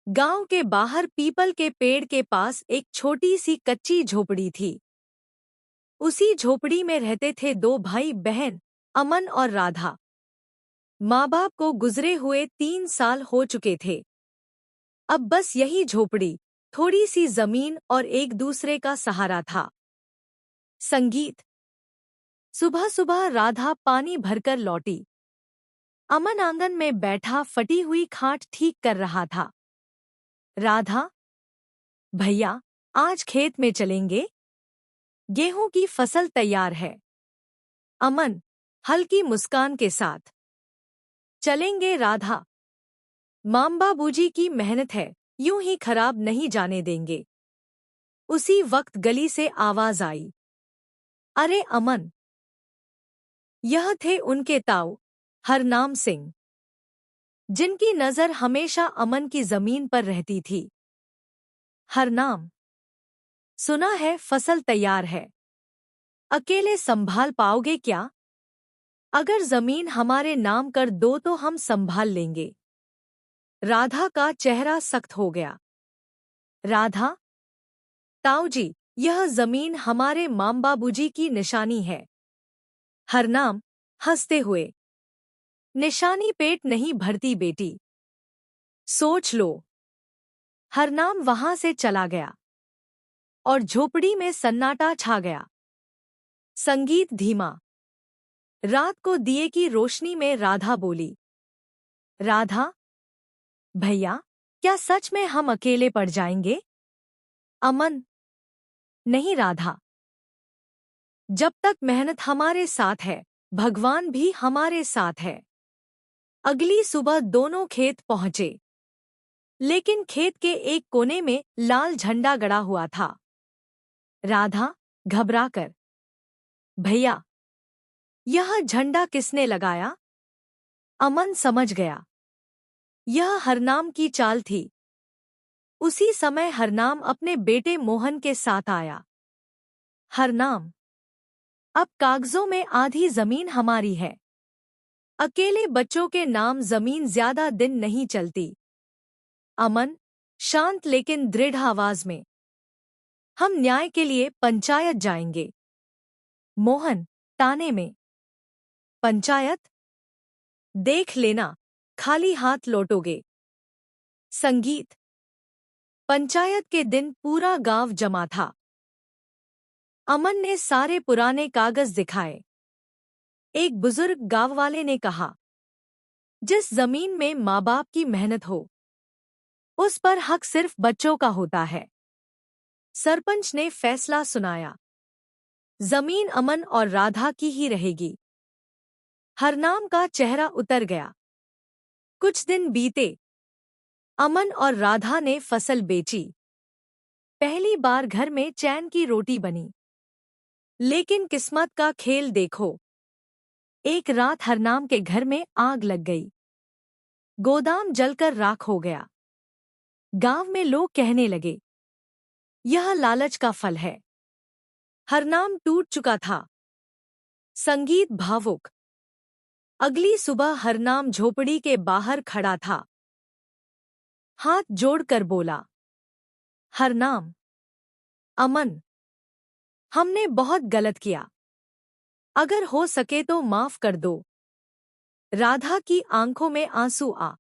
गांव के बाहर पीपल के पेड़ के पास एक छोटी सी कच्ची झोपड़ी थी। उसी झोपड़ी में रहते थे दो भाई बहन, अमन और राधा। माँ बाप को गुजरे हुए 3 साल हो चुके थे। अब बस यही झोपड़ी, थोड़ी सी जमीन और एक दूसरे का सहारा था। संगीत। सुबह सुबह राधा पानी भरकर लौटी। अमन आंगन में बैठा फटी हुई खाट ठीक कर रहा था। राधा, भैया, आज खेत में चलेंगे? गेहूं की फसल तैयार है। अमन, हल्की मुस्कान के साथ। चलेंगे राधा। माम्बा बूजी की मेहनत है, यूं ही खराब नहीं जाने देंगे। उसी वक्त गली से आवाज आई। अरे अमन! यह थे उनके ताऊ, हरनाम सिंह, जिनकी नजर हमेशा अमन की जमीन पर रहती थी। हरनाम, सुना है फसल तैयार है। अकेले संभाल पाओगे क्या? अगर जमीन हमारे नाम कर दो तो हम संभाल लेंगे। राधा का चेहरा सख्त हो गया। राधा, ताऊजी, यह जमीन हमारे मामबाबूजी की निशानी है। हरनाम, हंसते हुए, निशानी पेट नहीं भरती बेटी, सोच लो। हरनाम वहां से चला गया और झोपड़ी में सन्नाटा छा गया। संगीत धीमा। रात को दिए की रोशनी में राधा बोली। राधा, भैया, क्या सच में हम अकेले पड़ जाएंगे? अमन, नहीं राधा। जब तक मेहनत हमारे साथ है, भगवान भी हमारे साथ है। अगली सुबह दोनों खेत पहुंचे, लेकिन खेत के एक कोने में लाल झंडा गड़ा हुआ था। राधा, घबराकर, भैया, यह झंडा किसने लगाया? अमन समझ गया, यह हरनाम की चाल थी। उसी समय हरनाम अपने बेटे मोहन के साथ आया। हरनाम, अब कागजों में आधी जमीन हमारी है। अकेले बच्चों के नाम जमीन ज्यादा दिन नहीं चलती। अमन, शांत लेकिन दृढ़ आवाज में, हम न्याय के लिए पंचायत जाएंगे। मोहन, ताने में, पंचायत? देख लेना, खाली हाथ लौटोगे। संगीत। पंचायत के दिन पूरा गांव जमा था। अमन ने सारे पुराने कागज दिखाए। एक बुजुर्ग गांव वाले ने कहा, जिस जमीन में माँ बाप की मेहनत हो, उस पर हक सिर्फ बच्चों का होता है। सरपंच ने फैसला सुनाया, जमीन अमन और राधा की ही रहेगी। हरनाम का चेहरा उतर गया। कुछ दिन बीते। अमन और राधा ने फसल बेची। पहली बार घर में चैन की रोटी बनी। लेकिन किस्मत का खेल देखो। एक रात हरनाम के घर में आग लग गई। गोदाम जलकर राख हो गया। गांव में लोग कहने लगे, यह लालच का फल है। हरनाम टूट चुका था। संगीत भावुक। अगली सुबह हरनाम झोपड़ी के बाहर खड़ा था। हाथ जोड़कर बोला, हरनाम, अमन, हमने बहुत गलत किया। अगर हो सके तो माफ कर दो। राधा की आंखों में आंसू आ